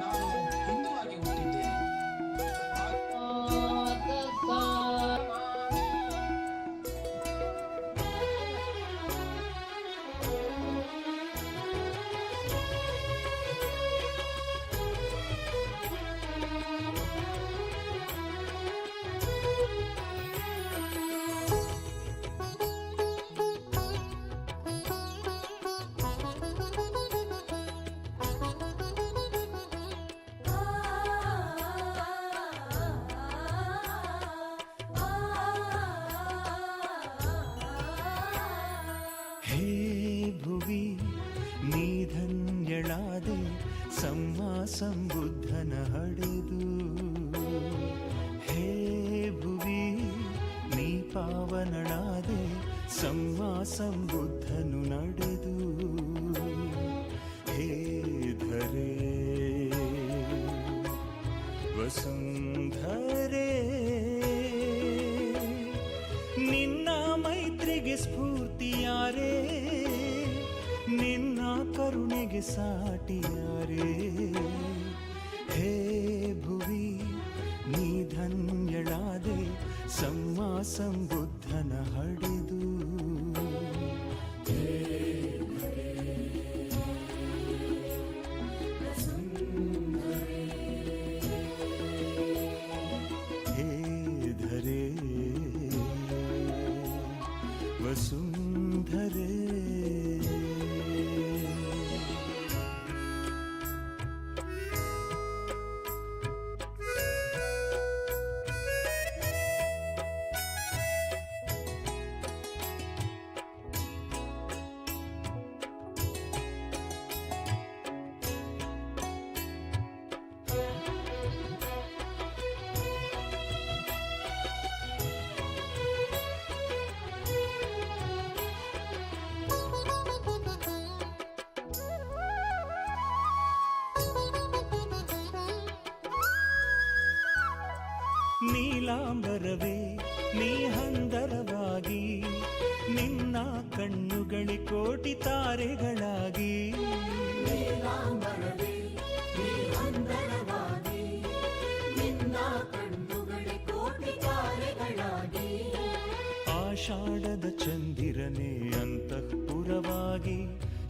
ನಾನು ಹಿಂದುವಾಗಿ ಹುಟ್ಟಿದ್ದೇನೆ. ಹೇ ಭುವಿ ನೀ ಧನ್ಯಳಾದೆ ಸಮ್ಮ ಸಂಬುದ್ಧನ ಹಡೆದು. ಹೇ ಭುವಿ ನೀ ಪಾವನಳಾದೆ ಸಮ್ಮ ಸಂಬುದ್ಧನು ನಡೆದು. ಹೇ ಧರೆ ವಸುಂಧರೆ ನಿನ್ನ ಮೈತ್ರಿಗೆ ಸ್ಫೂರ್ತಿಯಾರೇ, ನಿನ್ನ ಕರುಣೆಗೆ ಸಾಟಿಯಾರೇ. ಹೇ ಭುವಿ ನೀ ಧನ್ಯಳಾದೆ ಸಮ್ಮ ಸಂಬುದ್ಧನ ಹಡೆದು. ಹೇ ಧರೆ ವಸುಂಧರೆ ನೀಲಾಂಬರವೇ ನೀ ಹಂದರವಾಗಿ, ನಿನ್ನ ಕಣ್ಣುಗಳೇ ಕೋಟಿ ತಾರೆಗಳಾಗಿ. ನೀಲಾಂಬರವೇ ನೀ ಹಂದರವಾಗಿ, ನಿನ್ನ ಕಣ್ಣುಗಳೇ ಕೋಟಿ ತಾರೆಗಳಾಗಿ. ಆಷಾಢದ ಚಂದಿರನೇ ಅಂತಃಪುರವಾಗಿ,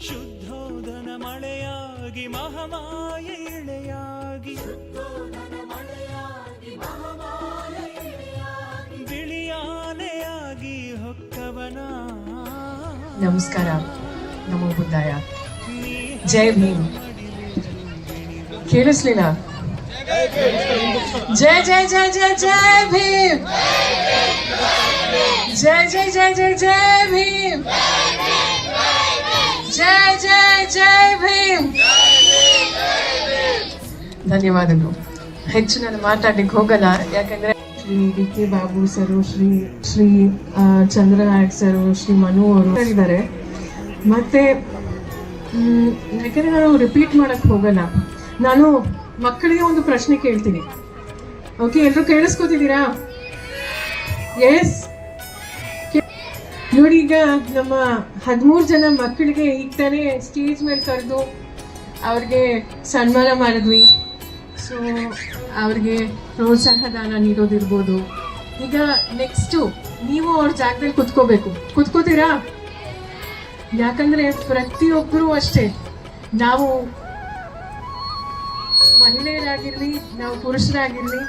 ಶುದ್ಧೋದನ ಮಳೆಯಾಗಿ ಮಹಾಮಾಯ ಇಳೆಯಾಗಿ. ಬಿಳಿಯಾನೆಯಾಗಿ ಹೊಕ್ಕವನ. ನಮಸ್ಕಾರ, ನಮೋ ಬುದ್ಧಾಯ, ಜೈ ಭೀಮ್. ಕೇಳಿಸ್ಲಿಲ್ಲ? ಜೈ ಜೈ ಜೈ ಜೈ ಜೈ ಭೀಮ್, ಜೈ ಜೈ ಜೈ ಜೈ ಜೈ ಭೀಮ್, ಜೈ ಜೈ ಜೈ ಭೀಮ್. ಧನ್ಯವಾದಗಳು. ಹೆಚ್ಚು ನಾನು ಮಾತಾಡ್ಲಿಕ್ಕೆ ಹೋಗಲ್ಲ, ಯಾಕಂದ್ರೆ ಶ್ರೀ ಡಿ ಕೆ ಬಾಬು ಸರು, ಶ್ರೀ ಚಂದ್ರನಾಯಕ್ ಸರು, ಶ್ರೀ ಮನು ಅವರು ಇದ್ದಾರೆ. ಮತ್ತೆ ಯಾಕಂದ್ರೆ ನಾನು ರಿಪೀಟ್ ಮಾಡಕ್ ಹೋಗಲ್ಲ. ನಾನು ಮಕ್ಕಳಿಗೆ ಒಂದು ಪ್ರಶ್ನೆ ಕೇಳ್ತೀನಿ. ಓಕೆ, ಎಲ್ರು ಕೇಳಿಸ್ಕೊತಿದ್ದೀರಾ? ಎಸ್. ನೋಡಿ, ಈಗ ನಮ್ಮ 13 ಜನ ಮಕ್ಕಳಿಗೆ ಈಗ ತಾನೇ ಸ್ಟೇಜ್ ಮೇಲೆ ಕರೆದು ಅವ್ರಿಗೆ ಸನ್ಮಾನ ಮಾಡಿದ್ವಿ. ಸೊ ಅವ್ರಿಗೆ ಪ್ರೋತ್ಸಾಹದಾನ ನೀಡೋದಿರ್ಬೋದು. ಈಗ ನೆಕ್ಸ್ಟು ನೀವು ಅವ್ರ ಜಾಗದಲ್ಲಿ ಕುತ್ಕೋತೀರಾ? ಯಾಕಂದ್ರೆ ಪ್ರತಿಯೊಬ್ಬರು ಅಷ್ಟೇ, ನಾವು ಮಹಿಳೆಯರಾಗಿರ್ಲಿ, ನಾವು ಪುರುಷರಾಗಿರ್ಲಿ,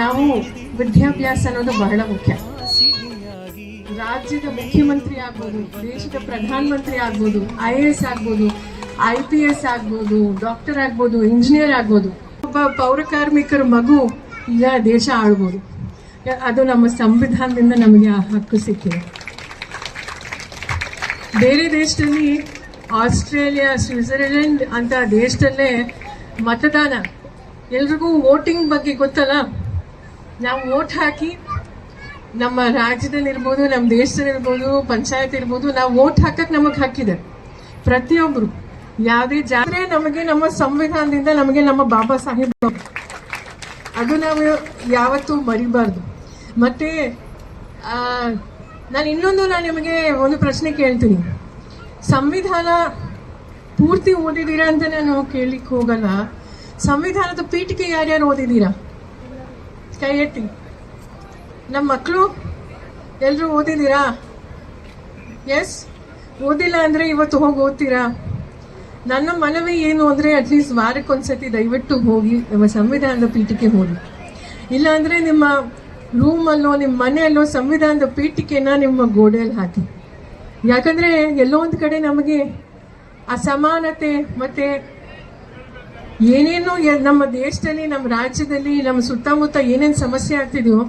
ನಾವು ವಿದ್ಯಾಭ್ಯಾಸ ಅನ್ನೋದು ಬಹಳ ಮುಖ್ಯ. ರಾಜ್ಯದ ಮುಖ್ಯಮಂತ್ರಿ ಆಗ್ಬೋದು, ದೇಶದ ಪ್ರಧಾನಮಂತ್ರಿ ಆಗ್ಬೋದು, IAS ಆಗ್ಬೋದು, IPS ಆಗ್ಬೋದು, ಡಾಕ್ಟರ್ ಆಗ್ಬೋದು, ಇಂಜಿನಿಯರ್ ಆಗ್ಬೋದು. ಒಬ್ಬ ಪೌರಕಾರ್ಮಿಕರ ಮಗು ಈಗ ದೇಶ ಆಳ್ಬೋದು. ಅದು ನಮ್ಮ ಸಂವಿಧಾನದಿಂದ ನಮಗೆ ಆ ಹಕ್ಕು ಸಿಕ್ಕಿದೆ. ಬೇರೆ ದೇಶದಲ್ಲಿ, ಆಸ್ಟ್ರೇಲಿಯಾ, ಸ್ವಿಟ್ಜರ್ಲೆಂಡ್ ಅಂತ ದೇಶದಲ್ಲೇ ಮತದಾನ, ಎಲ್ರಿಗೂ ವೋಟಿಂಗ್ ಬಗ್ಗೆ ಗೊತ್ತಲ್ಲ. ನಾವು ವೋಟ್ ಹಾಕಿ ನಮ್ಮ ರಾಜ್ಯದಲ್ಲಿರ್ಬೋದು, ನಮ್ಮ ದೇಶದಲ್ಲಿರ್ಬೋದು, ಪಂಚಾಯತ್ ಇರ್ಬೋದು, ನಾವು ವೋಟ್ ಹಾಕಕ್ಕೆ ನಮಗೆ ಹಕ್ಕಿದೆ. ಪ್ರತಿಯೊಬ್ಬರು ಯಾವುದೇ ಜಾತ್ರೆ ನಮಗೆ ನಮ್ಮ ಸಂವಿಧಾನದಿಂದ ನಮಗೆ ನಮ್ಮ ಬಾಬಾ ಸಾಹೇಬ್, ಅದು ನಾವು ಯಾವತ್ತೂ ಮರಿಬಾರ್ದು. ಮತ್ತೆ ನಾನು ನಿಮಗೆ ಒಂದು ಪ್ರಶ್ನೆ ಕೇಳ್ತೀನಿ. ಸಂವಿಧಾನ ಪೂರ್ತಿ ಓದಿದ್ದೀರಾ ಅಂತ ನಾನು ಕೇಳಲಿಕ್ಕೆ ಹೋಗಲ್ಲ. ಸಂವಿಧಾನದ ಪೀಠಿಕೆ ಯಾರ್ಯಾರು ಓದಿದ್ದೀರಾ? ಕೈ ಎತ್ತಿ. ನಮ್ಮ ಮಕ್ಕಳು ಎಲ್ಲರೂ ಓದಿದ್ದೀರಾ? ಎಸ್. ಓದಿಲ್ಲ ಅಂದರೆ ಇವತ್ತು ಹೋಗಿ ಓದ್ತೀರಾ? ನನ್ನ ಮನವಿ ಏನು ಅಂದರೆ ಅಟ್ಲೀಸ್ಟ್ ವಾರಕ್ಕೊಂದ್ಸತಿ ದಯವಿಟ್ಟು ಹೋಗಿ ನಮ್ಮ ಸಂವಿಧಾನದ ಪೀಠಿಕೆ ಹೋಗಿ. ಇಲ್ಲಾಂದರೆ ನಿಮ್ಮ ರೂಮಲ್ಲೋ ನಿಮ್ಮ ಮನೆಯಲ್ಲೋ ಸಂವಿಧಾನದ ಪೀಠಿಕೆನ ನಿಮ್ಮ ಗೋಡೆಯಲ್ಲಿ ಹಾಕಿ. ಯಾಕಂದರೆ ಎಲ್ಲೋ ಒಂದು ಕಡೆ ನಮಗೆ ಅಸಮಾನತೆ ಮತ್ತು ಏನೇನೋ ನಮ್ಮ ದೇಶದಲ್ಲಿ, ನಮ್ಮ ರಾಜ್ಯದಲ್ಲಿ, ನಮ್ಮ ಸುತ್ತಮುತ್ತ ಏನೇನು ಸಮಸ್ಯೆ ಆಗ್ತಿದೆಯೋ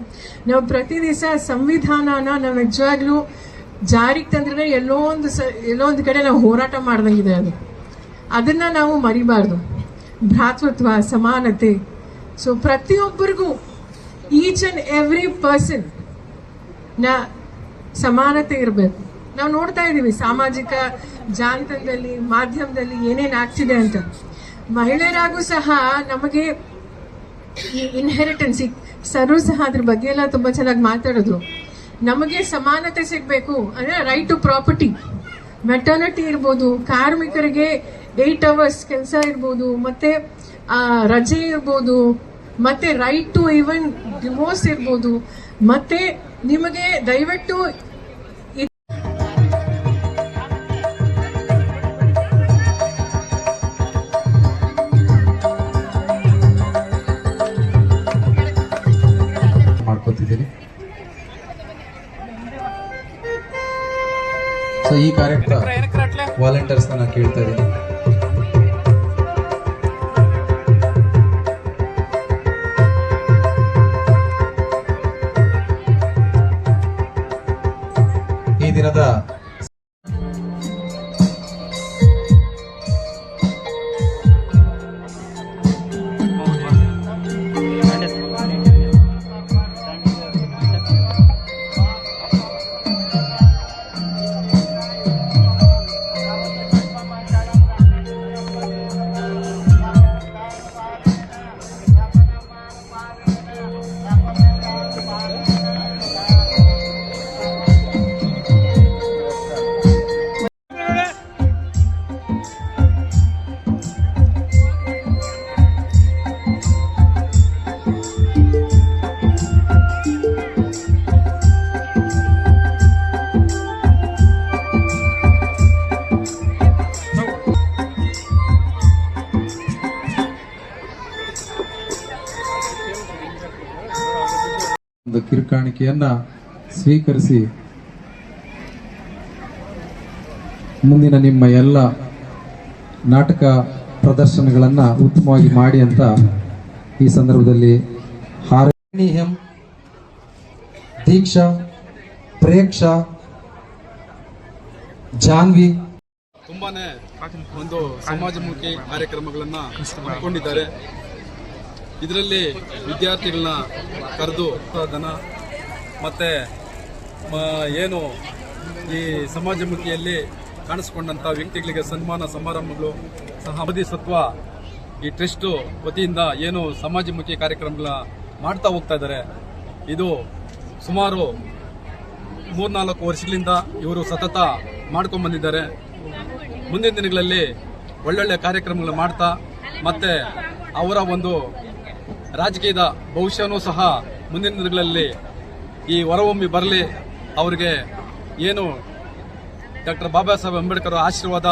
ನಾವು ಪ್ರತಿ ದಿವಸ ಸಂವಿಧಾನನ ನಾವು ನಿಜವಾಗ್ಲೂ ಜಾರಿಗೆ ತಂದ್ರೆ ಎಲ್ಲೋ ಒಂದು ಕಡೆ ನಾವು ಹೋರಾಟ ಮಾಡ್ದಂಗಿದೆ. ಅದನ್ನು ನಾವು ಮರಿಬಾರ್ದು. ಭ್ರಾತೃತ್ವ, ಸಮಾನತೆ. ಸೊ ಪ್ರತಿಯೊಬ್ಬರಿಗೂ ಈಚ್ ಆ್ಯಂಡ್ ಎವ್ರಿ ಪರ್ಸನ್ ಸಮಾನತೆ ಇರಬೇಕು. ನಾವು ನೋಡ್ತಾ ಇದ್ದೀವಿ ಸಾಮಾಜಿಕ ಜಾಲತಾಣದಲ್ಲಿ, ಮಾಧ್ಯಮದಲ್ಲಿ ಏನೇನು ಆಗ್ತಿದೆ ಅಂತ. ಮಹಿಳೆಯರಾಗೂ ಸಹ ನಮಗೆ ಈ ಇನ್ಹೆರಿಟೆನ್ಸ್, ಸರು ಸಹ ಅದ್ರ ಬಗ್ಗೆ ಎಲ್ಲ ತುಂಬ ಚೆನ್ನಾಗಿ ಮಾತಾಡಿದ್ರು. ನಮಗೆ ಸಮಾನತೆ ಸಿಗಬೇಕು ಅಂದರೆ ರೈಟ್ ಟು ಪ್ರಾಪರ್ಟಿ, ಮೆಟರ್ನಿಟಿ ಇರ್ಬೋದು, ಕಾರ್ಮಿಕರಿಗೆ 8 hours ಕೆಲಸ ಇರ್ಬೋದು, ಮತ್ತು ರಜೆ ಇರ್ಬೋದು, ಮತ್ತು ರೈಟ್ ಟು ಈವನ್ ಡಿವೋರ್ಸ್ ಇರ್ಬೋದು. ಮತ್ತು ನಿಮಗೆ ದಯವಿಟ್ಟು ಮಾಡ್ಕೊತಿದ್ದೀನಿ. ಸೊ ಈ ಕಾರ್ಯಕ್ರಮ ವಾಲಂಟಿಯರ್ಸ್ ನಾನು ಕೇಳ್ತಾ ಇದ್ದೀನಿ. ಈ ದಿನದ ಒಂದು ಕಿರುಕಾಣಿಕೆಯನ್ನ ಸ್ವೀಕರಿಸಿ ಮುಂದಿನ ನಿಮ್ಮ ಎಲ್ಲ ನಾಟಕ ಪ್ರದರ್ಶನಗಳನ್ನ ಉತ್ತಮವಾಗಿ ಮಾಡಿ ಅಂತ ಈ ಸಂದರ್ಭದಲ್ಲಿ ಹಾರಣಿಹಂ, ದೀಕ್ಷಾ, ಪ್ರೇಕ್ಷಾ, ಜಾನ್ವಿ ತುಂಬಾನೇ ಒಂದು ಸಮಾಜಮುಖಿ ಕಾರ್ಯಕ್ರಮಗಳನ್ನ ಹಮ್ಮಿಕೊಂಡಿದ್ದಾರೆ. ಇದರಲ್ಲಿ ವಿದ್ಯಾರ್ಥಿಗಳನ್ನ ಕರೆದು ಧನ ಮತ್ತು ಏನು ಈ ಸಮಾಜಮುಖಿಯಲ್ಲಿ ಕಾಣಿಸ್ಕೊಂಡಂಥ ವ್ಯಕ್ತಿಗಳಿಗೆ ಸನ್ಮಾನ ಸಮಾರಂಭಗಳು ಸಹ ಬೋಧಿಸತ್ವ ಈ ಟ್ರಸ್ಟ್ ವತಿಯಿಂದ ಏನು ಸಮಾಜಮುಖಿ ಕಾರ್ಯಕ್ರಮಗಳ ಮಾಡ್ತಾ ಹೋಗ್ತಾ ಇದ್ದಾರೆ. ಇದು ಸುಮಾರು 3-4 ವರ್ಷಗಳಿಂದ ಇವರು ಸತತ ಮಾಡ್ಕೊಂಡು ಬಂದಿದ್ದಾರೆ. ಮುಂದಿನ ದಿನಗಳಲ್ಲಿ ಒಳ್ಳೊಳ್ಳೆ ಕಾರ್ಯಕ್ರಮಗಳು ಮಾಡ್ತಾ ಮತ್ತೆ ಅವರ ಒಂದು ರಾಜಕೀಯದ ಭವಿಷ್ಯನೂ ಸಹ ಮುಂದಿನ ದಿನಗಳಲ್ಲಿ ಈ ಹೊರಹೊಮ್ಮಿ ಬರಲಿ. ಅವರಿಗೆ ಏನು ಡಾಕ್ಟರ್ ಬಾಬಾ ಸಾಹೇಬ್ ಅಂಬೇಡ್ಕರ್ ಆಶೀರ್ವಾದ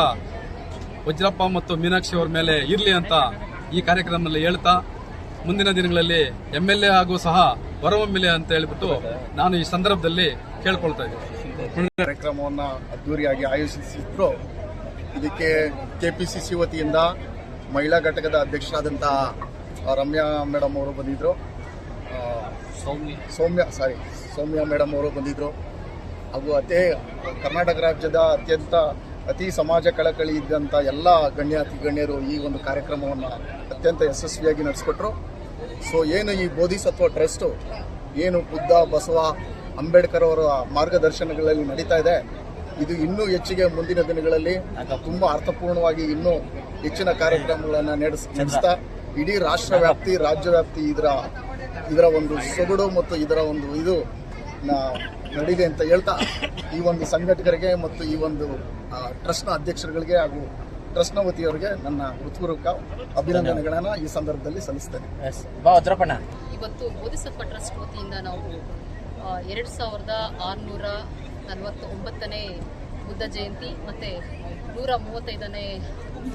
ವಜ್ರಪ್ಪ ಮತ್ತು ಮೀನಾಕ್ಷಿ ಅವರ ಮೇಲೆ ಇರಲಿ ಅಂತ ಈ ಕಾರ್ಯಕ್ರಮದಲ್ಲಿ ಹೇಳ್ತಾ ಮುಂದಿನ ದಿನಗಳಲ್ಲಿ MLA ಹಾಗೂ ಸಹ ಹೊರಹೊಮ್ಮಿಲೆ ಅಂತ ಹೇಳಿಬಿಟ್ಟು ನಾನು ಈ ಸಂದರ್ಭದಲ್ಲಿ ಕೇಳ್ಕೊಳ್ತಾ ಇದ್ದೀನಿ. ಕಾರ್ಯಕ್ರಮವನ್ನು ಅದ್ದೂರಿಯಾಗಿ ಆಯೋಜಿಸಿದ್ರು. ಇದಕ್ಕೆ KPCC ವತಿಯಿಂದ ಮಹಿಳಾ ಘಟಕದ ಅಧ್ಯಕ್ಷರಾದಂಥ ರಮ್ಯಾ ಮೇಡಮ್ ಅವರು ಬಂದಿದ್ದರು, ಸೌಮ್ಯ ಮೇಡಮ್ ಅವರು ಬಂದಿದ್ದರು. ಹಾಗೂ ಕರ್ನಾಟಕ ರಾಜ್ಯದ ಅತಿ ಸಮಾಜ ಕಳಕಳಿ ಇದ್ದಂಥ ಎಲ್ಲ ಗಣ್ಯರು ಈ ಒಂದು ಕಾರ್ಯಕ್ರಮವನ್ನು ಅತ್ಯಂತ ಯಶಸ್ವಿಯಾಗಿ ನಡೆಸಿಕೊಟ್ರು. ಸೊ ಏನು ಈ ಬೋಧಿಸತ್ವ ಟ್ರಸ್ಟು ಏನು ಬುದ್ಧ, ಬಸವ, ಅಂಬೇಡ್ಕರ್ ಅವರ ಮಾರ್ಗದರ್ಶನಗಳಲ್ಲಿ ನಡೀತಾ ಇದೆ, ಇದು ಇನ್ನೂ ಹೆಚ್ಚಿಗೆ ಮುಂದಿನ ದಿನಗಳಲ್ಲಿ ತುಂಬ ಅರ್ಥಪೂರ್ಣವಾಗಿ ಇನ್ನೂ ಹೆಚ್ಚಿನ ಕಾರ್ಯಕ್ರಮಗಳನ್ನು ನಡೆಸ್ತಾ ಇಡೀ ರಾಷ್ಟ್ರವ್ಯಾಪ್ತಿ, ರಾಜ್ಯವ್ಯಾಪ್ತಿ ಇದರ ಒಂದು ಸೊಗಡು ಮತ್ತು ಇದರ ಒಂದು ಇದು ನಡೀಲಿ ಅಂತ ಹೇಳ್ತಾ ಈ ಒಂದು ಸಂಘಟಕರಿಗೆ ಮತ್ತು ಈ ಒಂದು ಟ್ರಸ್ಟ್ನ ಅಧ್ಯಕ್ಷರುಗಳಿಗೆ ಹಾಗೂ ಟ್ರಸ್ಟ್ನ ವತಿಯವರಿಗೆ ನನ್ನ ಹೃತ್ಪೂರ್ವಕ ಅಭಿನಂದನೆಗಳನ್ನು ಈ ಸಂದರ್ಭದಲ್ಲಿ ಸಲ್ಲಿಸ್ತೇನೆ. ಇವತ್ತು ಬೋಧಿಸತ್ವ ಟ್ರಸ್ಟ್ ವತಿಯಿಂದ ನಾವು 2649ನೇ ಬುದ್ಧ ಜಯಂತಿ ಮತ್ತು 135ನೇ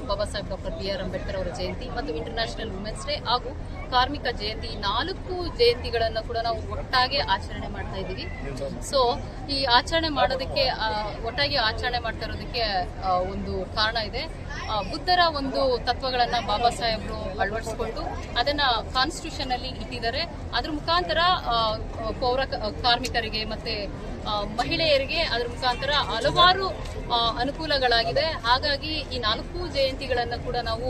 ಬಾಬಾ ಸಾಹೇಬ್ ಡಾಕ್ಟರ್ BR ಅಂಬೇಡ್ಕರ್ ಅವರ ಜಯಂತಿ ಮತ್ತು ಇಂಟರ್ನ್ಯಾಷನಲ್ ವುಮೆನ್ಸ್ ಡೇ ಹಾಗೂ ಕಾರ್ಮಿಕ ಜಯಂತಿ 4 ಜಯಂತಿಗಳನ್ನು ಕೂಡ ನಾವು ಒಟ್ಟಾಗಿ ಆಚರಣೆ ಮಾಡ್ತಾ ಇದ್ದೀವಿ. ಸೊ ಈ ಆಚರಣೆ ಮಾಡೋದಕ್ಕೆ ಒಟ್ಟಾಗಿ ಆಚರಣೆ ಮಾಡ್ತಾ ಇರೋದಕ್ಕೆ ಒಂದು ಕಾರಣ ಇದೆ. ಬುದ್ಧರ ಒಂದು ತತ್ವಗಳನ್ನು ಬಾಬಾ ಸಾಹೇಬರು ಅಳವಡಿಸಿಕೊಂಡು ಅದನ್ನ ಕಾನ್ಸ್ಟಿಟ್ಯೂಷನ್ ಅಲ್ಲಿ ಇಟ್ಟಿದ್ದಾರೆ. ಅದ್ರ ಮುಖಾಂತರ ಪೌರ ಕಾರ್ಮಿಕರಿಗೆ ಮತ್ತೆ ಮಹಿಳೆಯರಿಗೆ ಅದ್ರ ಮುಖಾಂತರ ಹಲವಾರು ಅನುಕೂಲಗಳಾಗಿದೆ. ಹಾಗಾಗಿ ಈ 4 ಜಯಂತಿಗಳನ್ನ ಕೂಡ ನಾವು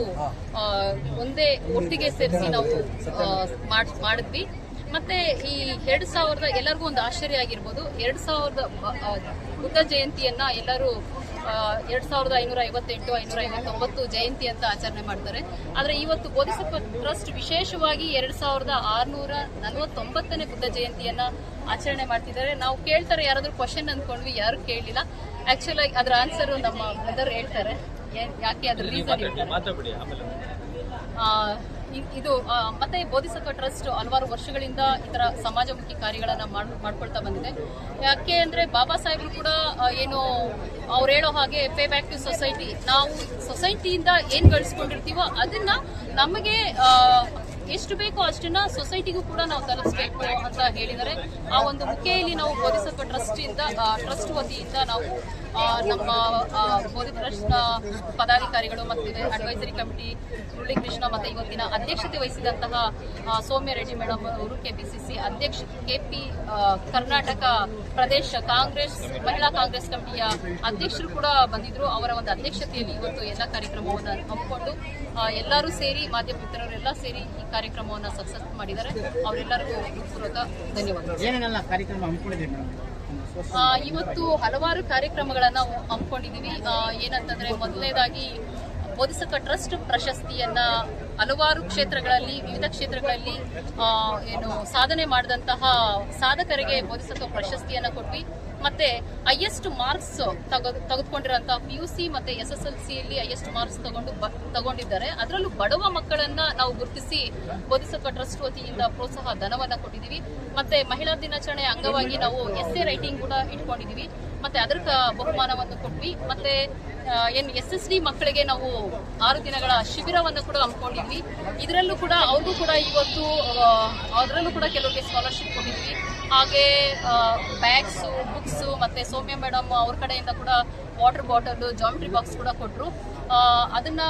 ಒಟ್ಟಿಗೆ ಸೇರಿಸಿ ನಾವು ಮಾಡಿದ್ವಿ. ಮತ್ತೆ ಈ 2000 ಎಲ್ಲರಿಗೂ ಒಂದು ಆಶ್ಚರ್ಯ ಆಗಿರ್ಬೋದು, 2000 ಬುದ್ಧ ಜಯಂತಿಯನ್ನ ಎಲ್ಲರೂ 2558, 559 ಜಯಂತಿ ಅಂತ ಆಚರಣೆ ಮಾಡ್ತಾರೆ. ಆದ್ರೆ ಇವತ್ತು ಬೋಧಿಸತ್ವ ಟ್ರಸ್ಟ್ ವಿಶೇಷವಾಗಿ 2649ನೇ ಬುದ್ಧ ಜಯಂತಿಯನ್ನ ಆಚರಣೆ ಮಾಡ್ತಿದ್ದಾರೆ. ನಾವು ಕೇಳ್ತಾರೆ ಯಾರಾದ್ರೂ ಕ್ವಶನ್ ಅಂದ್ಕೊಂಡ್ವಿ, ಯಾರು ಕೇಳಲಿಲ್ಲ. ಆಕ್ಚುಲ್ ಆಗಿ ಅದರ ಆನ್ಸರ್ ನಮ್ಮ ಬ್ರದರ್ ಹೇಳ್ತಾರೆ, ಯಾಕೆ ಅದ್ರ ರೀಸನ್ ಇದು. ಮತ್ತೆ ಬೋಧಿಸತ್ವ ಟ್ರಸ್ಟ್ ಹಲವಾರು ವರ್ಷಗಳಿಂದ ಈ ತರ ಸಮಾಜಮುಖಿ ಕಾರ್ಯಗಳನ್ನ ಮಾಡ್ಕೊಳ್ತಾ ಬಂದಿದೆ. ಯಾಕೆ ಅಂದ್ರೆ ಬಾಬಾ ಸಾಹೇಬರು ಕೂಡ ಏನು ಅವ್ರು ಹೇಳೋ ಹಾಗೆ ಪೇ ಬ್ಯಾಕ್ ಟು ಸೊಸೈಟಿ, ನಾವು ಸೊಸೈಟಿಯಿಂದ ಏನ್ ಗಳಿಸ್ಕೊಂಡಿರ್ತೀವೋ ಅದನ್ನ ನಮಗೆ ಎಷ್ಟು ಬೇಕೋ ಅಷ್ಟನ್ನ ಸೊಸೈಟಿಗೂ ಕೂಡ ನಾವು ತಲುಪಿಸಬೇಕು ಅಂತ ಹೇಳಿದರೆ ಆ ಒಂದು ಮುಖೆಯಲ್ಲಿ ನಾವು ಬೋಧಿಸತ್ವ ಟ್ರಸ್ಟ್ ವತಿಯಿಂದ ನಾವು ನಮ್ಮ ಬೋಧಿ ಟ್ರಸ್ಟ್ನ ಪದಾಧಿಕಾರಿಗಳು ಮತ್ತು ಅಡ್ವೈಸರಿ ಕಮಿಟಿ ಮುರಳೀಕೃಷ್ಣ ಮತ್ತೆ ಇವತ್ತಿನ ಅಧ್ಯಕ್ಷತೆ ವಹಿಸಿದಂತಹ ಸೌಮ್ಯ ರೆಡ್ಡಿ ಮೇಡಮ್ ಅವರು KPCC ಅಧ್ಯಕ್ಷ KP ಕರ್ನಾಟಕ ಪ್ರದೇಶ ಕಾಂಗ್ರೆಸ್ ಮಹಿಳಾ ಕಾಂಗ್ರೆಸ್ ಕಮಿಟಿಯ ಅಧ್ಯಕ್ಷರು ಕೂಡ ಬಂದಿದ್ರು. ಅವರ ಒಂದು ಅಧ್ಯಕ್ಷತೆಯಲ್ಲಿ ಇವತ್ತು ಎಲ್ಲ ಕಾರ್ಯಕ್ರಮವನ್ನು ಹಮ್ಮಿಕೊಂಡು ಎಲ್ಲರೂ ಸೇರಿ ಮಾಧ್ಯಮ ಮಿತ್ರರೆಲ್ಲ ಸೇರಿ ಈ ಕಾರ್ಯಕ್ರಮವನ್ನು ಸಕ್ಸಸ್ ಮಾಡಿದ್ದಾರೆ. ಅವರೆಲ್ಲರಿಗೂ ಹೃತ್ಪೂರ್ವಕ ಧನ್ಯವಾದಗಳು. ಇವತ್ತು ಹಲವಾರು ಕಾರ್ಯಕ್ರಮಗಳನ್ನ ಹಮ್ಮಿಕೊಂಡಿದ್ದೀವಿ. ಏನಂತಂದ್ರೆ ಮೊದಲನೇದಾಗಿ ಬೋಧಿಸತ್ವ ಟ್ರಸ್ಟ್ ಪ್ರಶಸ್ತಿಯನ್ನ ಹಲವಾರು ಕ್ಷೇತ್ರಗಳಲ್ಲಿ ವಿವಿಧ ಕ್ಷೇತ್ರಗಳಲ್ಲಿ ಏನು ಸಾಧನೆ ಮಾಡಿದಂತಹ ಸಾಧಕರಿಗೆ ಬೋಧಿಸತ್ವ ಪ್ರಶಸ್ತಿಯನ್ನ ಕೊಟ್ವಿ. ಮತ್ತೆ ಹೈಯೆಸ್ಟ್ ಮಾರ್ಕ್ಸ್ ತೆಗೆದುಕೊಂಡಿರುವಂತಹ PUC ಮತ್ತೆ SSLCಯಲ್ಲಿ ಹೈಯೆಸ್ಟ್ ಮಾರ್ಕ್ಸ್ ತಗೊಂಡಿದ್ದಾರೆ. ಅದರಲ್ಲೂ ಬಡವ ಮಕ್ಕಳನ್ನ ನಾವು ಗುರುತಿಸಿ ಬೋಧಿಸತ್ವ ಟ್ರಸ್ಟ್ ವತಿಯಿಂದ ಪ್ರೋತ್ಸಾಹ ಧನವನ್ನ ಕೊಟ್ಟಿದ್ದೀವಿ. ಮತ್ತೆ ಮಹಿಳಾ ದಿನಾಚರಣೆ ಅಂಗವಾಗಿ ನಾವು essay ರೈಟಿಂಗ್ ಕೂಡ ಇಟ್ಕೊಂಡಿದೀವಿ. ಮತ್ತೆ ಅದರ ಬಹುಮಾನವನ್ನು ಕೊಟ್ವಿ. ಮತ್ತೆ ಏನು SSD ಮಕ್ಕಳಿಗೆ ನಾವು 6 ದಿನಗಳ ಶಿಬಿರವನ್ನು ಕೂಡ ಹಮ್ಮಿಕೊಂಡಿದ್ವಿ. ಇದರಲ್ಲೂ ಕೂಡ ಅವ್ರಿಗೂ ಕೂಡ ಇವತ್ತು ಅದರಲ್ಲೂ ಕೂಡ ಕೆಲವರಿಗೆ ಸ್ಕಾಲರ್ಶಿಪ್ ಕೊಟ್ಟಿದ್ವಿ. ಹಾಗೆ ಬ್ಯಾಗ್ಸ್, ಬುಕ್ಸ್ ಮತ್ತೆ ಸೌಮ್ಯ ಮೇಡಮ್ ಅವ್ರ ಕಡೆಯಿಂದ ಕೂಡ ವಾಟರ್ ಬಾಟಲ್, ಜಾಮೆಟ್ರಿ ಬಾಕ್ಸ್ ಕೂಡ ಕೊಟ್ಟರು. ಅದನ್ನ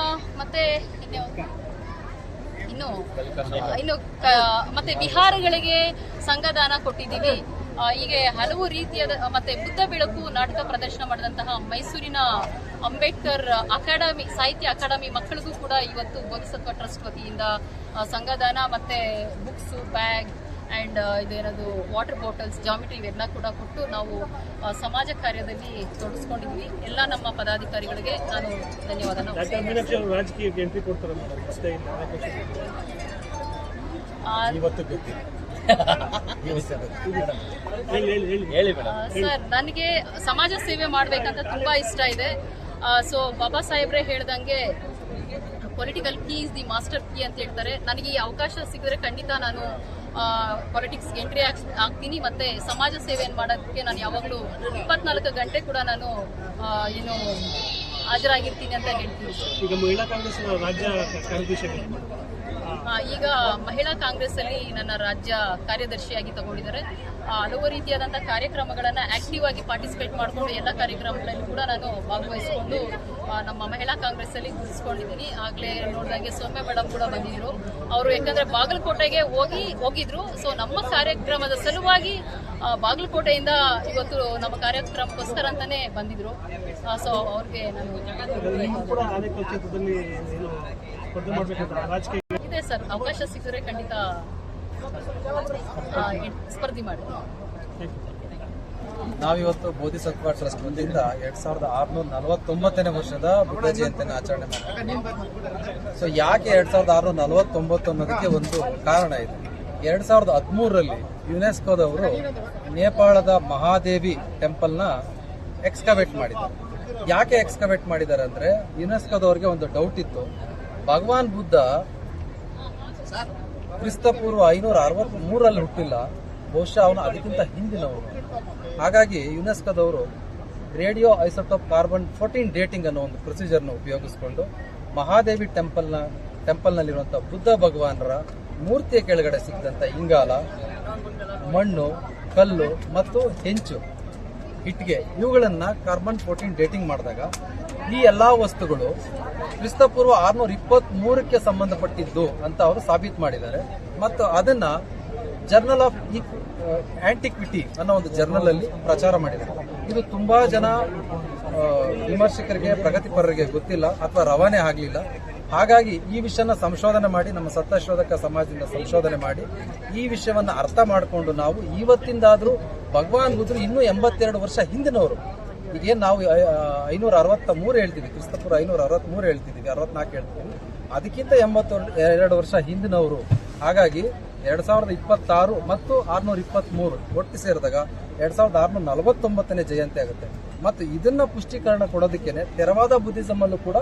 ಮತ್ತೆ ಇನ್ನು ಮತ್ತೆ ವಿಹಾರಗಳಿಗೆ ಸಂಘದಾನ ಕೊಟ್ಟಿದ್ದೀವಿ. ಹೀಗೆ ಹಲವು ರೀತಿಯಾದ ಮತ್ತೆ ಬುದ್ಧ ಬೆಳಕು ನಾಟಕ ಪ್ರದರ್ಶನ ಮಾಡಿದಂತಹ ಮೈಸೂರಿನ ಅಂಬೇಡ್ಕರ್ ಅಕಾಡೆಮಿ ಸಾಹಿತ್ಯ ಅಕಾಡೆಮಿ ಮಕ್ಕಳಿಗೂ ಕೂಡ ಇವತ್ತು ಬೋಧಿಸತ್ವ ಟ್ರಸ್ಟ್ ವತಿಯಿಂದ ಸಂಘದಾನ ಮತ್ತೆ ಬುಕ್ಸ್, ಬ್ಯಾಗ್ ಅಂಡ್ ಇದೇನದು ವಾಟರ್ ಬಾಟಲ್ಸ್, ಜಾಮೆಟ್ರಿ ಇವೆಲ್ಲ ಕೂಡ ಕೊಟ್ಟು ನಾವು ಸಮಾಜ ಕಾರ್ಯದಲ್ಲಿ ತೊಡಗಿಸ್ಕೊಂಡಿದ್ವಿ. ಎಲ್ಲ ನಮ್ಮ ಪದಾಧಿಕಾರಿಗಳಿಗೆ ನಾನು ಧನ್ಯವಾದ. ಸರ್, ನನಗೆ ಸಮಾಜ ಸೇವೆ ಮಾಡ್ಬೇಕಂತ ತುಂಬಾ ಇಷ್ಟ ಇದೆ. ಸೊ ಬಾಬಾ ಸಾಹೇಬ್ರೆ ಹೇಳ್ದಂಗೆ political key is the master key ಅಂತ ಹೇಳ್ತಾರೆ. ನನಗೆ ಈ ಅವಕಾಶ ಸಿಕ್ಕಿದ್ರೆ ಖಂಡಿತ ನಾನು ಪಾಲಿಟಿಕ್ಸ್ಗೆ ಎಂಟ್ರಿ ಆಗ್ತೀನಿ. ಮತ್ತೆ ಸಮಾಜ ಸೇವೆಯನ್ನು ಮಾಡೋದಕ್ಕೆ ನಾನು ಯಾವಾಗಲೂ 24 ಗಂಟೆ ಕೂಡ ನಾನು ಏನು ಹಾಜರಾಗಿರ್ತೀನಿ ಅಂತ ಹೇಳ್ತೀನಿ. ಈಗ ಮಹಿಳಾ ಕಾಂಗ್ರೆಸ್ ರಾಜ್ಯ ಕಾರ್ಯದರ್ಶಿ ಈಗ ಮಹಿಳಾ ಕಾಂಗ್ರೆಸ್ ಅಲ್ಲಿ ನನ್ನ ರಾಜ್ಯ ಕಾರ್ಯದರ್ಶಿಯಾಗಿ ತಗೊಂಡಿದ್ದಾರೆ. ಹಲವು ರೀತಿಯಾದಂತಹ ಕಾರ್ಯಕ್ರಮಗಳನ್ನ ಆಕ್ಟಿವ್ ಆಗಿ ಪಾರ್ಟಿಸಿಪೇಟ್ ಮಾಡಿಕೊಂಡು ಎಲ್ಲ ಕಾರ್ಯಕ್ರಮಗಳಲ್ಲಿ ಕೂಡ ನಾನು ಭಾಗವಹಿಸಿಕೊಂಡು ನಮ್ಮ ಮಹಿಳಾ ಕಾಂಗ್ರೆಸ್ ಅಲ್ಲಿ ಗುರುತಿಸ್ಕೊಂಡಿದ್ದೀನಿ. ಆಗ್ಲೇ ನೋಡಿದಂಗೆ ಸೌಮ್ಯ ಮೇಡಮ್ ಕೂಡ ಬಂದಿದ್ರು. ಅವರು ಯಾಕಂದ್ರೆ ಬಾಗಲಕೋಟೆಗೆ ಹೋಗಿದ್ರು. ಸೊ ನಮ್ಮ ಕಾರ್ಯಕ್ರಮದ ಸಲುವಾಗಿ ಬಾಗಲಕೋಟೆಯಿಂದ ಇವತ್ತು ನಮ್ಮ ಕಾರ್ಯಕ್ರಮಕ್ಕೋಸ್ಕರ ಅಂತಾನೆ ಬಂದಿದ್ರು. ಸೊ ಅವ್ರಿಗೆ ನಾನು ಇದೆ ಸರ್, ಅವಕಾಶ ಸಿಕ್ಕಿದ್ರೆ ಖಂಡಿತ ಸ್ಪರ್ಧೆ ಮಾಡಿ. ನಾವಿವತ್ತು ಬೋಧಿಸತ್ವ ಟ್ರಸ್ಟ್ ವತಿಯಿಂದ 2649ನೇ ವರ್ಷದ ಬುದ್ಧ ಜಯಂತಿಯನ್ನು ಆಚರಣೆ ಮಾಡ್ತೀವಿ. ಸೊ ಯಾಕೆ 2649 ಅನ್ನೋದಕ್ಕೆ ಒಂದು ಕಾರಣ ಇದೆ. 2013ರಲ್ಲಿ ಯುನೆಸ್ಕೋದವರು ನೇಪಾಳದ ಮಹಾದೇವಿ ಟೆಂಪಲ್ನ ಎಕ್ಸ್ಕವೇಟ್ ಮಾಡಿದ್ದಾರೆ. ಯಾಕೆ ಎಕ್ಸ್ಕವೇಟ್ ಮಾಡಿದ್ದಾರೆ ಅಂದರೆ, ಯುನೆಸ್ಕೋದವ್ರಿಗೆ ಒಂದು ಡೌಟ್ ಇತ್ತು, ಭಗವಾನ್ ಬುದ್ಧ ಕ್ರಿಸ್ತಪೂರ್ವ 563 ಹುಟ್ಟಿಲ್ಲ, ಬಹುಶಃ ಅವನು ಅದಕ್ಕಿಂತ ಹಿಂದಿನವರು. ಹಾಗಾಗಿ ಯುನೆಸ್ಕೋದವರು ರೇಡಿಯೋ ಐಸೋಟೋಪ್ ಕಾರ್ಬನ್ 14 ಡೇಟಿಂಗ್ ಅನ್ನೋ ಒಂದು ಪ್ರೊಸೀಜರ್ನ ಉಪಯೋಗಿಸಿಕೊಂಡು ಮಹಾದೇವಿ ಟೆಂಪಲ್ನಲ್ಲಿರುವಂಥ ಬುದ್ಧ ಭಗವಾನರ ಮೂರ್ತಿಯ ಕೆಳಗಡೆ ಸಿಕ್ಕಿದಂಥ ಇಂಗಾಲ, ಮಣ್ಣು, ಕಲ್ಲು ಮತ್ತು ಹೆಂಚು, ಇಟ್ಟಿಗೆ ಇವುಗಳನ್ನು ಕಾರ್ಬನ್ 14 ಡೇಟಿಂಗ್ ಮಾಡಿದಾಗ ಈ ಎಲ್ಲ ವಸ್ತುಗಳು ಕ್ರಿಸ್ತಪೂರ್ವ 623ಕ್ಕೆ ಸಂಬಂಧಪಟ್ಟಿದ್ದು ಅಂತ ಅವರು ಸಾಬೀತು ಮಾಡಿದ್ದಾರೆ. ಮತ್ತು ಅದನ್ನ ಜರ್ನಲ್ ಆಫ್ ಆಂಟಿಕ್ವಿಟಿ ಅನ್ನೋ ಒಂದು ಜರ್ನಲ್ ಅಲ್ಲಿ ಪ್ರಚಾರ ಮಾಡಿದ್ದಾರೆ. ಇದು ತುಂಬಾ ಜನ ವಿಮರ್ಶಕರಿಗೆ, ಪ್ರಗತಿಪರರಿಗೆ ಗೊತ್ತಿಲ್ಲ ಅಥವಾ ರವಾನೆ ಆಗಲಿಲ್ಲ. ಹಾಗಾಗಿ ಈ ವಿಷಯನ ಸಂಶೋಧನೆ ಮಾಡಿ, ನಮ್ಮ ಸತ್ಯಶೋಧಕ ಸಮಾಜದಿಂದ ಸಂಶೋಧನೆ ಮಾಡಿ ಈ ವಿಷಯವನ್ನು ಅರ್ಥ ಮಾಡಿಕೊಂಡು ನಾವು ಇವತ್ತಿಂದಾದರೂ ಭಗವಾನ್ ಬುದ್ಧರು ಇನ್ನೂ 82 ವರ್ಷ ಹಿಂದಿನವರು. ಈಗೇನು ನಾವು 563 ಹೇಳ್ತೀವಿ, ಕ್ರಿಸ್ತಪೂರ್ವ 563 ಹೇಳ್ತಿದ್ದೀವಿ, 64 ಹೇಳ್ತೀವಿ, ಅದಕ್ಕಿಂತ 82 ವರ್ಷ ಹಿಂದಿನವರು. ಹಾಗಾಗಿ 2026 ಮತ್ತು 623 ಒಟ್ಟು ಸೇರಿದಾಗ 2649ನೇ ಜಯಂತಿ ಆಗುತ್ತೆ. ಮತ್ತು ಇದನ್ನ ಪುಷ್ಟೀಕರಣ ಕೊಡೋದಕ್ಕೇನೆ ತೆರವಾದ ಬುದ್ಧಿಸಮ್ ಅಲ್ಲೂ ಕೂಡ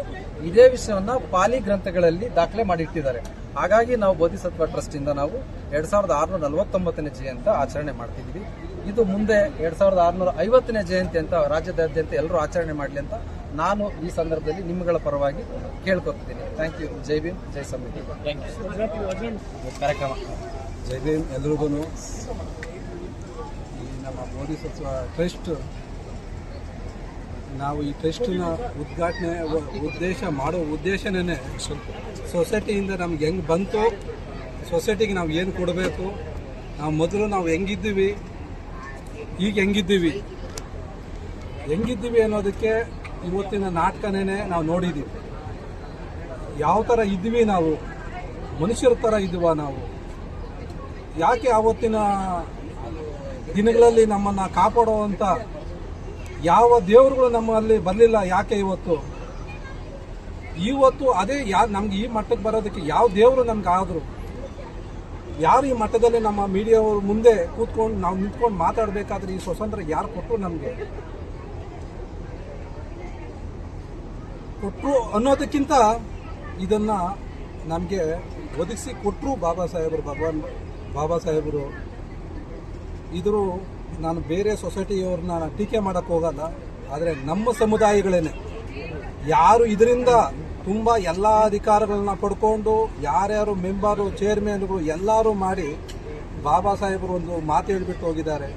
ಇದೇ ವಿಷಯವನ್ನ ಪಾಲಿ ಗ್ರಂಥಗಳಲ್ಲಿ ದಾಖಲೆ ಮಾಡಿಟ್ಟಿದ್ದಾರೆ. ಹಾಗಾಗಿ ನಾವು ಬೋಧಿಸತ್ವ ಟ್ರಸ್ಟ್ ಇಂದ ನಾವು 2649ನೇ ಜಯಂತಿ ಆಚರಣೆ ಮಾಡ್ತಿದ್ವಿ. ಇದು ಮುಂದೆ 2650ನೇ ಜಯಂತಿ ಅಂತ ರಾಜ್ಯದಾದ್ಯಂತ ಎಲ್ಲರೂ ಆಚರಣೆ ಮಾಡಲಿ ಅಂತ ನಾನು ಈ ಸಂದರ್ಭದಲ್ಲಿ ನಿಮ್ಮಗಳ ಪರವಾಗಿ ಕೇಳ್ಕೊತೀನಿ. Thank you. ಜೈ ಭೀಮ್, ಜೈ ಸಮಿತಿ. ಕಾರ್ಯಕ್ರಮ ಜೈ ಭೀಮ್ ಎಲ್ರಿಗೂ. ಈ ನಮ್ಮ ಬೋಧಿಸತ್ವ ಟ್ರಸ್ಟ್, ನಾವು ಈ ಟ್ರಸ್ಟ್ನ ಉದ್ಘಾಟನೆ ಮಾಡೋ ಉದ್ದೇಶನೇ ಸೊಸೈಟಿಯಿಂದ ನಮ್ಗೆ ಹೆಂಗೆ ಬಂತು, ಸೊಸೈಟಿಗೆ ನಾವು ಏನು ಕೊಡಬೇಕು, ನಾವು ಮೊದಲು ನಾವು ಹೆಂಗಿದ್ದೀವಿ, ಈಗ ಹೆಂಗಿದ್ದೀವಿ ಅನ್ನೋದಕ್ಕೆ ಇವತ್ತಿನ ನಾಟಕನೇ ನಾವು ನೋಡಿದ್ದೀವಿ. ಯಾವ ಥರ ಇದ್ವಿ ನಾವು, ಮನುಷ್ಯರ ಥರ ಇದ್ವಾ ನಾವು, ಯಾಕೆ ಆವತ್ತಿನ ದಿನಗಳಲ್ಲಿ ನಮ್ಮನ್ನು ಕಾಪಾಡುವಂಥ ಯಾವ ದೇವರುಗಳು ನಮ್ಮಲ್ಲಿ ಬರಲಿಲ್ಲ, ಯಾಕೆ ಇವತ್ತು ಅದೇ ನಮ್ಗೆ ಈ ಮಟ್ಟಕ್ಕೆ ಬರೋದಕ್ಕೆ ಯಾವ ದೇವರು ನಮ್ಗೆ ಆದರು, ಯಾರು ಈ ಮಟ್ಟದಲ್ಲಿ ನಮ್ಮ ಮೀಡಿಯಾವ್ರ ಮುಂದೆ ಕೂತ್ಕೊಂಡು ನಾವು ನಿಂತ್ಕೊಂಡು ಮಾತಾಡಬೇಕಾದ್ರೆ ಈ ಸ್ವಾತಂತ್ರ್ಯ ಯಾರು ಕೊಟ್ಟರು, ನಮಗೆ ಕೊಟ್ಟರು ಅನ್ನೋದಕ್ಕಿಂತ ಇದನ್ನ ನಮಗೆ ಒದಗಿಸಿ ಕೊಟ್ಟರು ಬಾಬಾ ಸಾಹೇಬರು. ಇದ್ರು ನಾನು ಬೇರೆ ಸೊಸೈಟಿಯವ್ರನ್ನ ಟೀಕೆ ಮಾಡೋಕ್ಕೆ ಹೋಗಲ್ಲ, ಆದರೆ ನಮ್ಮ ಸಮುದಾಯಗಳೇನೆ ಯಾರು ಇದರಿಂದ ತುಂಬ ಎಲ್ಲ ಅಧಿಕಾರಗಳನ್ನ ಪಡ್ಕೊಂಡು ಯಾರ್ಯಾರು ಮೆಂಬರು, ಚೇರ್ಮನ್ಗಳು ಎಲ್ಲರೂ ಮಾಡಿ ಬಾಬಾ ಸಾಹೇಬರು ಒಂದು ಮಾತು ಹೇಳಿಬಿಟ್ಟು ಹೋಗಿದ್ದಾರೆ.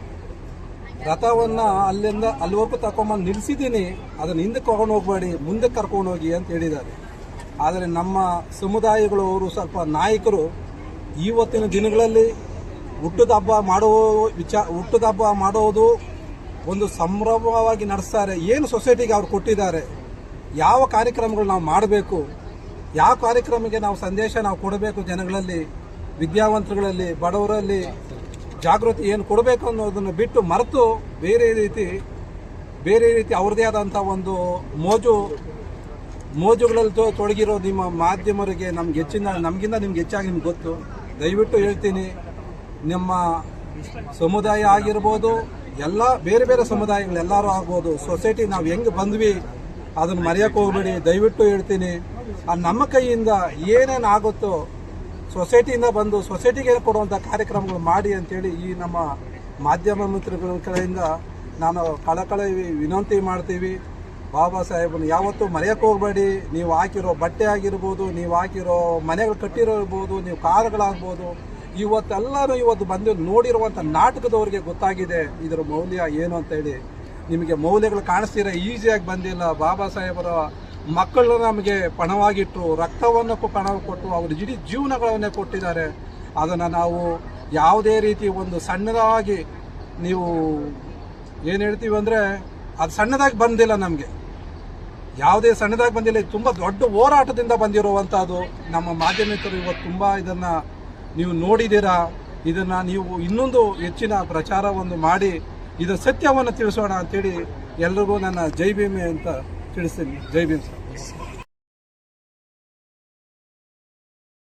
ರಥವನ್ನು ಅಲ್ಲಿವರೆಗೂ ತಗೊಂಬಂದು ನಿಲ್ಲಿಸಿದ್ದೀನಿ, ಅದನ್ನು ಹಿಂದಕ್ಕೆ ಕರ್ಕೊಂಡು ಹೋಗಬೇಡಿ, ಮುಂದಕ್ಕೆ ಕರ್ಕೊಂಡು ಹೋಗಿ ಅಂತ ಹೇಳಿದ್ದಾರೆ. ಆದರೆ ನಮ್ಮ ಸಮುದಾಯಗಳು ಅವರು ಸ್ವಲ್ಪ ನಾಯಕರು ಇವತ್ತಿನ ದಿನಗಳಲ್ಲಿ ಹುಟ್ಟದ ಹಬ್ಬ ಮಾಡೋದು ಒಂದು ಸಂಭ್ರಮವಾಗಿ ನಡೆಸ್ತಾರೆ. ಏನು ಸೊಸೈಟಿಗೆ ಅವ್ರು ಕೊಟ್ಟಿದ್ದಾರೆ, ಯಾವ ಕಾರ್ಯಕ್ರಮಗಳು ನಾವು ಮಾಡಬೇಕು, ಯಾವ ಕಾರ್ಯಕ್ರಮಕ್ಕೆ ನಾವು ಸಂದೇಶ ನಾವು ಕೊಡಬೇಕು, ಜನಗಳಲ್ಲಿ, ವಿದ್ಯಾವಂತರುಗಳಲ್ಲಿ, ಬಡವರಲ್ಲಿ ಜಾಗೃತಿ ಏನು ಕೊಡಬೇಕು ಅನ್ನೋದನ್ನು ಬಿಟ್ಟು ಮರೆತು ಬೇರೆ ರೀತಿ ಅವ್ರದೇ ಆದಂಥ ಒಂದು ಮೋಜುಗಳಲ್ಲಿ ತೊಡಗಿರೋ ನಿಮ್ಮ ಮಾಧ್ಯಮರಿಗೆ ನಮಗಿಂತ ನಿಮ್ಗೆ ಹೆಚ್ಚಾಗಿ ನಿಮ್ಗೆ ಗೊತ್ತು. ದಯವಿಟ್ಟು ಹೇಳ್ತೀನಿ, ನಮ್ಮ ಸಮುದಾಯ ಆಗಿರ್ಬೋದು, ಎಲ್ಲ ಬೇರೆ ಬೇರೆ ಸಮುದಾಯಗಳೆಲ್ಲರೂ ಆಗ್ಬೋದು, ಸೊಸೈಟಿ ನಾವು ಹೆಂಗೆ ಬಂದ್ವಿ ಅದನ್ನು ಮರೆಯೋಕೆ ಹೋಗ್ಬೇಡಿ. ದಯವಿಟ್ಟು ಹೇಳ್ತೀನಿ, ನಮ್ಮ ಕೈಯಿಂದ ಏನೇನು ಆಗುತ್ತೋ ಸೊಸೈಟಿಯಿಂದ ಬಂದು ಸೊಸೈಟಿಗೆ ಕೊಡುವಂಥ ಕಾರ್ಯಕ್ರಮಗಳು ಮಾಡಿ ಅಂತೇಳಿ ಈ ನಮ್ಮ ಮಾಧ್ಯಮ ಮಿತ್ರಗಳ ಕಡೆಯಿಂದ ನಾನು ಕಳಕಳಿ ವಿನಂತಿ ಮಾಡ್ತೀವಿ. ಬಾಬಾ ಸಾಹೇಬನ್ನು ಯಾವತ್ತೂ ಮರೆಯೋಕೆ ಹೋಗಬೇಡಿ. ನೀವು ಹಾಕಿರೋ ಬಟ್ಟೆ ಆಗಿರ್ಬೋದು, ನೀವು ಹಾಕಿರೋ ಮನೆಗಳು ಕಟ್ಟಿರೋ ಇರ್ಬೋದು, ನೀವು ಕಾರುಗಳಾಗ್ಬೋದು, ಇವತ್ತು ಬಂದು ನೋಡಿರುವಂಥ ನಾಟಕದವ್ರಿಗೆ ಗೊತ್ತಾಗಿದೆ ಇದರ ಮೌಲ್ಯ ಏನು ಅಂತೇಳಿ. ನಿಮಗೆ ಮೌಲ್ಯಗಳು ಕಾಣಿಸ್ತೀರ, ಈಸಿಯಾಗಿ ಬಂದಿಲ್ಲ. ಬಾಬಾ ಸಾಹೇಬರ ಮಕ್ಕಳನ್ನ ನಮಗೆ ಪಣವಾಗಿಟ್ಟು, ರಕ್ತವನ್ನು ಪಣ ಕೊಟ್ಟು, ಅವರು ಇಡೀ ಜೀವನಗಳನ್ನೇ ಕೊಟ್ಟಿದ್ದಾರೆ. ಅದನ್ನು ನಾವು ಯಾವುದೇ ರೀತಿ ಒಂದು ಸಣ್ಣದಾಗಿ ನೀವು ಏನು ಹೇಳ್ತೀವಿ ಅಂದರೆ ಅದು ಸಣ್ಣದಾಗಿ ಬಂದಿಲ್ಲ, ನಮಗೆ ಯಾವುದೇ ಸಣ್ಣದಾಗಿ ಬಂದಿಲ್ಲ. ತುಂಬ ದೊಡ್ಡ ಹೋರಾಟದಿಂದ ಬಂದಿರುವಂಥದ್ದು. ನಮ್ಮ ಮಾಧ್ಯಮಿಕರು ಇವತ್ತು ತುಂಬ ಇದನ್ನು ನೀವು ನೋಡಿದ್ದೀರಾ. ಇದನ್ನು ನೀವು ಇನ್ನೊಂದು ಹೆಚ್ಚಿನ ಪ್ರಚಾರವನ್ನು ಮಾಡಿ ಇದರ ಸತ್ಯವನ್ನು ತಿಳಿಸೋಣ ಅಂತೇಳಿ ಎಲ್ರಿಗೂ ನನ್ನ ಜೈ ಭೀಮೆ ಅಂತ ತಿಳಿಸ್ತೀನಿ. ಜೈ ಭೀಮ್ ಸರ್.